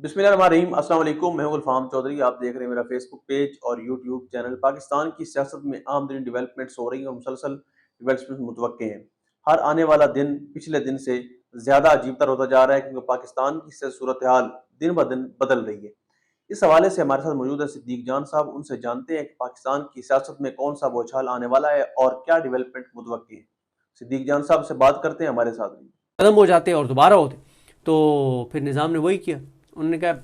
बिस्मिल्लाहिर्रहमानिर्रहीम। अस्सलाम वालेकुम। मैं हूं गुलफाम चौधरी। आप देख रहे हैं मेरा फेसबुक पेज और यूट्यूब चैनल। पाकिस्तान की सियासत में आमतरीन डेवलपमेंट्स हो रही हैं और मुसलसल डेवलपमेंट मुतवक्के हैं। हर आने वाला दिन पिछले दिन से ज़्यादा अजीब तर होता जा रहा है, क्योंकि पाकिस्तान की सूरत हाल दिन ब दिन बदल रही है। इस हवाले से हमारे साथ मौजूद है सिद्दीक जान साहब। उनसे जानते हैं कि पाकिस्तान की सियासत में कौन सा बौछार आने वाला है और क्या डेवलपमेंट मुतवक्के है। सिद्दीक जान साहब से बात करते हैं, हमारे साथ रहिए। खत्म हो जाते और दोबारा होते। तो फिर निज़ाम ने वही किया। उन्होंने कहा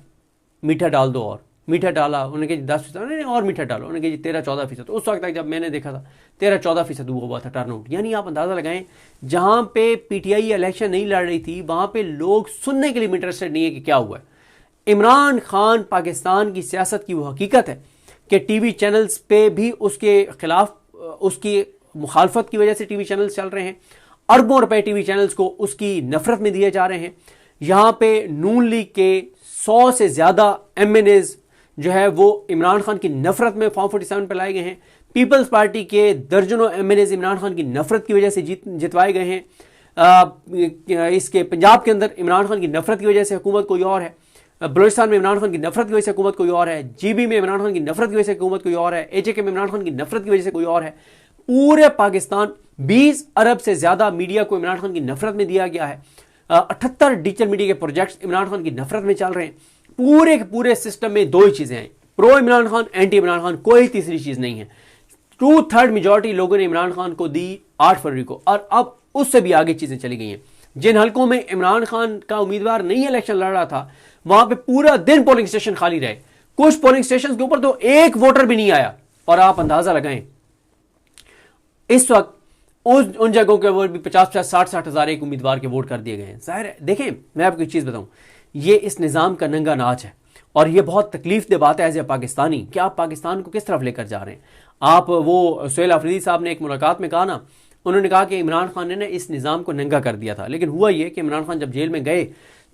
मीठा डाल दो, और मीठा डाला। उन्होंने कहा जी 10%, नहीं और मीठा डालो। उन्होंने कहा जी 13-14%। उस वक्त तक जब मैंने देखा था 13-14% हुआ था टर्नआउट। यानी आप अंदाज़ा लगाएं, जहाँ पे पीटीआई इलेक्शन नहीं लड़ रही थी वहाँ पे लोग सुनने के लिए इंटरेस्टेड नहीं है कि क्या हुआ है। इमरान खान पाकिस्तान की सियासत की वो हकीकत है कि टीवी चैनल्स पे भी उसके खिलाफ, उसकी मुखालफत की वजह से टीवी चैनल्स चल रहे हैं। अरबों रुपए टीवी चैनल्स को उसकी नफरत में दिए जा रहे हैं। यहाँ पे नून लीग के 100 से ज़्यादा एमएनएज जो है वो इमरान खान की नफरत में फॉर्म 47 पर लाए गए हैं। पीपल्स पार्टी के दर्जनों एमएनएज इमरान खान की नफरत की वजह से जितवाए गए हैं। इसके पंजाब के अंदर इमरान खान की नफरत की वजह से हुकूमत कोई और है, बलूचिस्तान में इमरान खान की नफरत की वजह से हुकूमत कोई और है, जीबी में इमरान खान की नफरत की वजह से हुकूमत कोई और है, एचएके में इमरान खान की नफरत की वजह से कोई और है। पूरे पाकिस्तान 20 अरब से ज्यादा मीडिया को इमरान खान की नफरत में दिया गया है। 78 डिजिटल मीडिया के प्रोजेक्ट्स इमरान खान की नफरत में चल रहे हैं। पूरे के पूरे सिस्टम में दो ही चीजें हैं, प्रो इमरान खान, एंटी इमरान खान, कोई तीसरी चीज नहीं है। 2/3 मेजॉरिटी लोगों ने इमरान खान को दी 8 फरवरी को, और अब उससे भी आगे चीजें चली गई हैं। जिन हलकों में इमरान खान का उम्मीदवार नहीं इलेक्शन लड़ रहा था वहां पे पूरा दिन पोलिंग स्टेशन खाली रहे। कुछ पोलिंग स्टेशन के ऊपर तो एक वोटर भी नहीं आया। और आप अंदाजा लगाएं, इस वक्त उन जगहों के वोट भी 50-50, 60-60 हजार एक उम्मीदवार के वोट कर दिए गए हैं। जाहिर है, देखें मैं आपको एक चीज बताऊं, ये इस निजाम का नंगा नाच है और ये बहुत तकलीफ दे बात है एज ए पाकिस्तानी कि आप पाकिस्तान को किस तरफ लेकर जा रहे हैं। आप वो सुहेल अफरीदी साहब ने एक मुलाकात में कहा ना, उन्होंने कहा कि इमरान खान ने ना इस निज़ाम को नंगा कर दिया था, लेकिन हुआ ये कि इमरान खान जब जेल में गए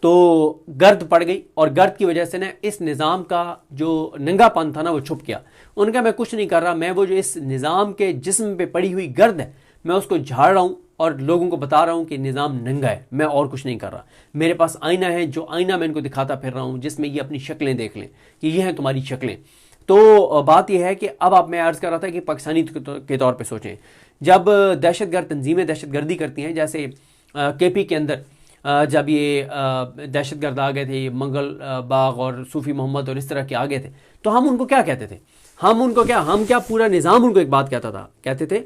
तो गर्द पड़ गई और गर्द की वजह से ना इस निज़ाम का जो नंगापन था ना वो छुप गया। उनका मैं कुछ नहीं कर रहा, मैं वो जो इस निज़ाम के जिस्म पे पड़ी हुई गर्द है मैं उसको झाड़ रहा हूँ और लोगों को बता रहा हूँ कि निज़ाम नंगा है, मैं और कुछ नहीं कर रहा। मेरे पास आईना है, जो आईना मैं इनको दिखाता फिर रहा हूँ जिसमें ये अपनी शक्लें देख लें कि ये हैं तुम्हारी शक्लें। तो बात यह है कि अब आप, मैं अर्ज़ कर रहा था कि पाकिस्तानी के तौर पे सोचें, जब दहशतगर्द तंजीमें दहशतगर्दी करती हैं, जैसे केपी के अंदर जब ये दहशतगर्द आ गए थे, मंगल बाग और सूफ़ी मोहम्मद और इस तरह के आ गए थे, तो हम उनको क्या कहते थे? हम क्या पूरा निज़ाम उनको एक बात कहता था, कहते थे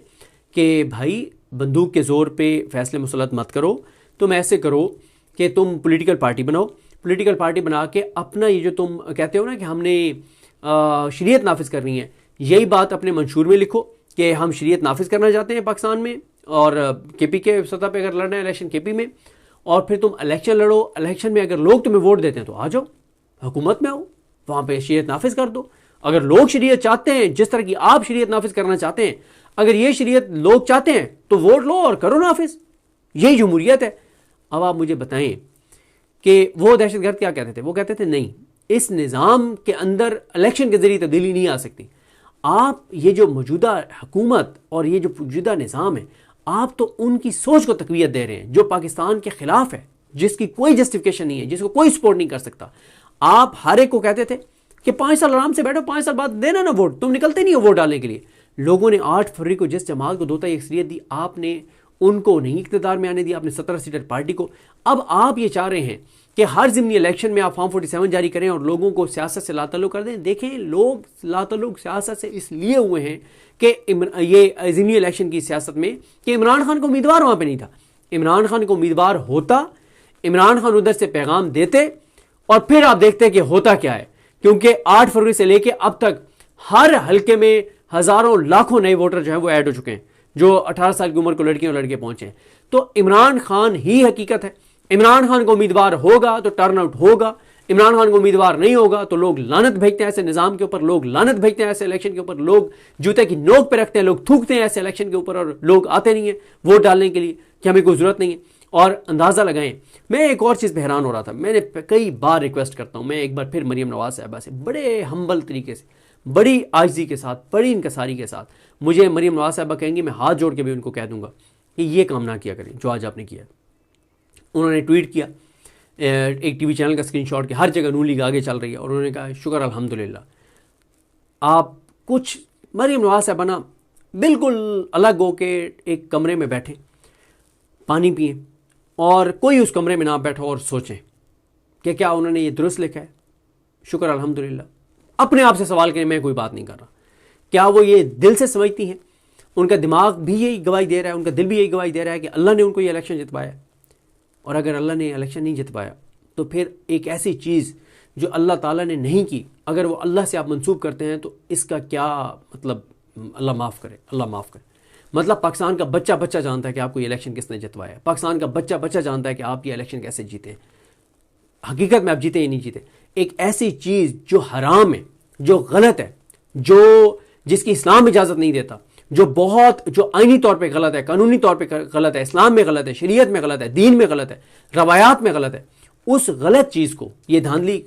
कि भाई बंदूक के ज़ोर पे फैसले मुसलत मत करो, तुम ऐसे करो कि तुम पॉलिटिकल पार्टी बनाओ, पॉलिटिकल पार्टी बना के अपना ये जो तुम कहते हो ना कि हमने शरीयत नाफिज करनी है, यही बात अपने मंशूर में लिखो कि हम शरीयत नाफिज करना चाहते हैं पाकिस्तान में, और केपी के सतह पे अगर लड़ना है इलेक्शन केपी में, और फिर तुम इलेक्शन लड़ो। इलेक्शन में अगर लोग तुम्हें वोट देते हैं तो आ जाओ हुकूमत में आओ, वहाँ पे शरीयत नाफिज कर दो। अगर लोग शरीयत चाहते हैं, जिस तरह की आप शरीयत नाफिज करना चाहते हैं, अगर ये शरीयत लोग चाहते हैं तो वोट लो और करो नाफिज, यही जमहूरियत है। अब आप मुझे बताएं कि वो दहशतगर्द क्या कहते थे? वो कहते थे नहीं, इस निज़ाम के अंदर इलेक्शन के जरिए तब्दीली नहीं आ सकती। आप ये जो मौजूदा हुकूमत और ये जो मौजूदा निज़ाम है, आप तो उनकी सोच को तकवीत दे रहे हैं जो पाकिस्तान के खिलाफ है, जिसकी कोई जस्टिफिकेशन नहीं है, जिसको कोई सपोर्ट नहीं कर सकता। आप हर एक को कहते थे कि 5 साल आराम से बैठो, 5 साल बाद देना ना वोट, तुम निकलते नहीं हो वोट डालने के लिए। लोगों ने 8 फरवरी को जिस जमात को दोता अक्सरियत दी, आपने उनको नहीं इक़्तिदार में आने दिया, आपने 17 सीटर पार्टी को। अब आप ये चाह रहे हैं कि हर ज़िमनी इलेक्शन में आप फॉर्म 47 जारी करें और लोगों को सियासत से लाताल्लुक़ कर दें। देखें, लोग लाताल्लुक़ सियासत से इसलिए हुए हैं कि ये ज़िमनी इलेक्शन की सियासत में कि इमरान खान को उम्मीदवार वहाँ पर नहीं था। इमरान खान को उम्मीदवार होता, इमरान खान उधर से पैगाम देते, और फिर आप देखते कि होता क्या है। क्योंकि 8 फरवरी से लेकर अब तक हर हल्के में हज़ारों लाखों नए वोटर जो है वो ऐड हो चुके हैं, जो 18 साल की उम्र को लड़कियां और लड़के पहुंचे हैं। तो इमरान खान ही हकीकत है। इमरान खान को उम्मीदवार होगा तो टर्नआउट होगा, इमरान खान को उम्मीदवार नहीं होगा तो लोग लानत भेजते हैं ऐसे निज़ाम के ऊपर, लोग लानत भेजते हैं ऐसे इलेक्शन के ऊपर, लोग जूते की नोक पे रखते हैं, लोग थूकते हैं ऐसे इलेक्शन के ऊपर, और लोग आते नहीं है वोट डालने के लिए कि हमें कोई ज़रूरत नहीं है। और अंदाज़ा लगाएं, मैं एक और चीज़ पे हैरान हो रहा था, मैंने कई बार रिक्वेस्ट करता हूँ, मैं एक बार फिर मरीम नवाज़ साहिबा से बड़े हम्बल तरीके से, बड़ी आजिज़ी के साथ, बड़ी इनकसारी के साथ, मुझे मरीम नवाज़ साहिबा कहेंगी, मैं हाथ जोड़ के भी उनको कह दूंगा कि ये काम ना किया करें जो आज आपने किया। उन्होंने ट्वीट किया एक टीवी चैनल का स्क्रीनशॉट कि हर जगह नून लीग आगे चल रही है, और उन्होंने कहा शुक्र अल्हम्दुलिल्लाह। आप कुछ मरीम नवाज साहबाना बिल्कुल अलग हो के एक कमरे में बैठें, पानी पिए, और कोई उस कमरे में ना बैठो और सोचें कि क्या उन्होंने ये दुरुस्त लिखा है। शुक्र अल्हम्दुलिल्लाह। अपने आप से सवाल करें, मैं कोई बात नहीं कर रहा, क्या वो ये दिल से समझती हैं? उनका दिमाग भी यही गवाही दे रहा है, उनका दिल भी यही गवाही दे रहा है कि अल्लाह ने उनको ये इलेक्शन जितवाया। और अगर अल्लाह ने इलेक्शन नहीं जितवाया तो फिर एक ऐसी चीज़ जो अल्लाह ताला ने नहीं की, अगर वो अल्लाह से आप मंसूब करते हैं तो इसका क्या मतलब? अल्लाह माफ़ करे, अल्लाह माफ़ करे। मतलब पाकिस्तान का बच्चा बच्चा जानता है कि आपको ये इलेक्शन किसने जितवाया। पाकिस्तान का बच्चा बच्चा जानता है कि आप ये इलेक्शन कैसे जीते। हकीकत में आप जीते या नहीं जीते। एक ऐसी चीज़ जो हराम है, जो गलत है, जो जिसकी इस्लाम इजाज़त नहीं देता, जो आईनी तौर पे गलत है, कानूनी तौर पे गलत है, इस्लाम में गलत है, शरीयत में गलत है, दीन में गलत है, रवायात में गलत है, उस गलत चीज़ को ये धांधली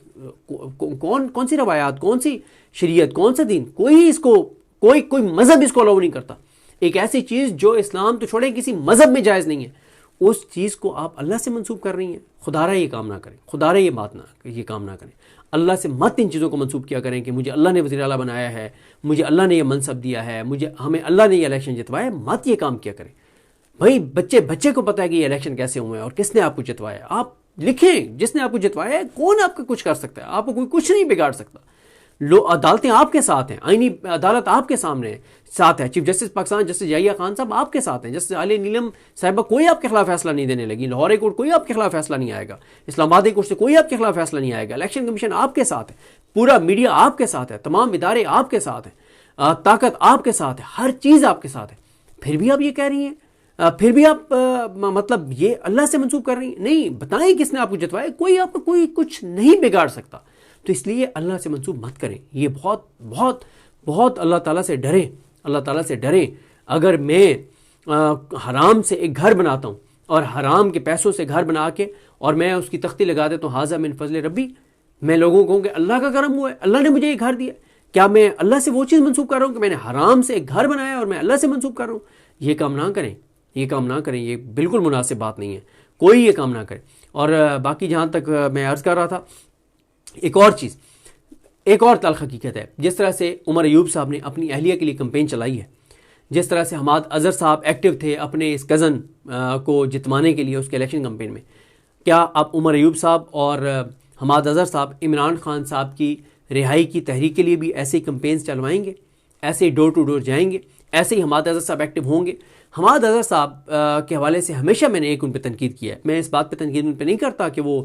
कौन सी रवायात, कौन सी शरीयत, कौन सा दीन, कोई इसको कोई मज़हब इसको अलाउ नहीं करता। एक ऐसी चीज़ जो इस्लाम तो छोड़े किसी मज़हब में जायज़ नहीं है, उस चीज़ को आप अल्लाह से मंसूब कर रही हैं। खुदारा ये काम ना करें, खुदारा ये काम ना करें। अल्लाह से मत इन चीज़ों को मंसूब किया करें कि मुझे अल्लाह ने वज़ीर आला बनाया है, मुझे अल्लाह ने ये मनसब दिया है, हमें अल्लाह ने ये इलेक्शन जितवाया। मत ये काम किया करें भाई। बच्चे को पता है कि ये इलेक्शन कैसे हुए हैं और किसने आपको जितवाया। आप लिखें जिसने आपको जितवाया है, कौन आपका कुछ कर सकता है? आपको कोई कुछ नहीं बिगाड़ सकता। अदालतें आपके साथ हैं, आईनी अदालत आपके सामने साथ है। Chief justice Pakistan justice Yahya Khan साहब आपके साथ हैं, जस्टिस आलिया नीलम साहिबा कोई आपके खिलाफ फैसला नहीं देने लगी। लाहौर हाई कोर्ट कोई आपके खिलाफ फैसला नहीं आएगा, इस्लामाबाद कोर्ट से कोई आपके खिलाफ फैसला नहीं आएगा। इलेक्शन कमीशन आपके साथ है, पूरा मीडिया आपके साथ है, तमाम इदारे आपके साथ हैं, ताकत आपके साथ है, हर चीज़ आपके साथ है। फिर भी आप ये कह रही हैं, फिर भी आप मतलब ये अल्लाह से मंसूब कर रही हैं। नहीं, बताएं किसने आपको जितवाया। कोई आपको कोई कुछ नहीं बिगाड़ सकता। तो इसलिए अल्लाह से मंसूब मत करें। ये बहुत बहुत बहुत अल्लाह ताला से डरें, अल्लाह ताला से डरें। अगर मैं हराम से एक घर बनाता हूँ और हराम के पैसों से घर बना के और मैं उसकी तख्ती लगा देता हूँ हाजा मिन फजल रब्बी, मैं लोगों को कहूँ कि अल्लाह का करम हुआ है, अल्लाह ने मुझे ये घर दिया, क्या मैं अल्लाह से वो चीज़ मंसूब कर रहा हूँ कि मैंने हराम से एक घर बनाया और मैं अल्लाह से मंसूब कर रहा हूँ? ये काम ना करें, ये काम ना करें। ये बिल्कुल मुनासिब बात नहीं है, कोई ये काम ना करे। और बाकी जहाँ तक मैं अर्ज़ कर रहा था, एक और चीज़, एक और तल्ख हकीकत है। जिस तरह से उमर अयूब साहब ने अपनी अहलिया के लिए कैंपेन चलाई है, जिस तरह से हमाद अज़हर साहब एक्टिव थे अपने इस कज़न को जितवाने के लिए उसके इलेक्शन कैंपेन में, क्या आप उमर अयूब साहब और हमाद अज़हर साहब इमरान खान साहब की रिहाई की तहरीक के लिए भी ऐसे ही कैंपेन्स चलवाएंगे, ऐसे ही डोर टू डोर जाएंगे, ऐसे ही हमाद अज़हर साहब एक्टिव होंगे? हमाद अज़हर साहब के हवाले से हमेशा मैंने एक उन पर तनकीद किया है। मैं इस बात पर तनकीद उन पर नहीं करता कि वो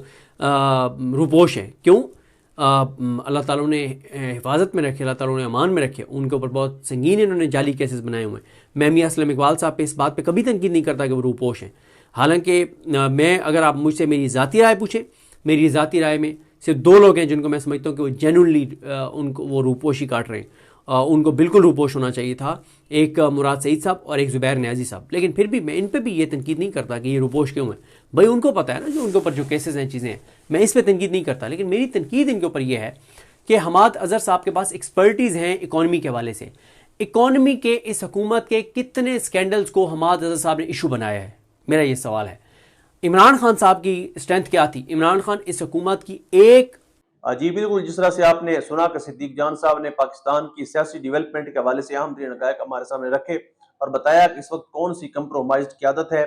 रूपोश हैं। क्यों? अल्लाह ताला ने हिफाजत में रखे, अल्लाह ताला ने अमान में रखे। उनके ऊपर बहुत संगीन इन्होंने जाली केसेस बनाए हुए हैं। मैं मियां असलम इकबाल साहब पे इस बात पे कभी तनकीद नहीं करता कि वो रूपोश हैं। हालांकि मैं, अगर आप मुझसे मेरी ज़ाती राय पूछें, मेरी ज़ाती राय में सिर्फ दो लोग हैं जिनको मैं समझता हूँ कि वो जेन्युइनली उनको वो रूपोशी काट रहे हैं। उनको बिल्कुल रूपोश होना चाहिए था, एक मुराद सईद साहब और एक ज़ुबैर न्याजी साहब। लेकिन फिर भी मैं इन पे भी ये तनकीद नहीं करता कि ये रूपोश क्यों है। भाई उनको पता है ना जो उनके ऊपर जो केसेस हैं, चीज़ें हैं, मैं इस पर तनकीद नहीं करता। लेकिन मेरी तनकीद इनके ऊपर यह है कि हमाद अज़हर साहब के पास एक्सपर्टीज़ हैं इकॉनमी के हवाले से। इकॉनमी के इस हुकूमत के कितने स्कैंडल्स को हमाद अज़हर साहब ने इशू बनाया है, मेरा ये सवाल है। इमरान खान साहब की स्ट्रेंथ क्या थी? इमरान खान इस हुकूमत की एक जी बिल्कुल, जिस तरह से आपने सुना कि सिद्दीक जान साहब ने पाकिस्तान की सियासी डेवलपमेंट के हवाले से अहम तरीन हक़ाइक़ हमारे सामने रखे और बताया कि इस वक्त कौन सी कंप्रोमाइज्ड क़यादत है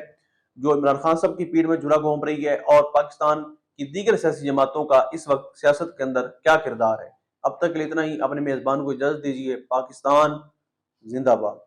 जो इमरान खान साहब की पीठ में झूला घूम रही है और पाकिस्तान की दीगर सियासी जमातों का इस वक्त सियासत के अंदर क्या किरदार है। अब तक के लिए इतना ही। अपने मेज़बान को इजाज़त दीजिए। पाकिस्तान जिंदाबाद।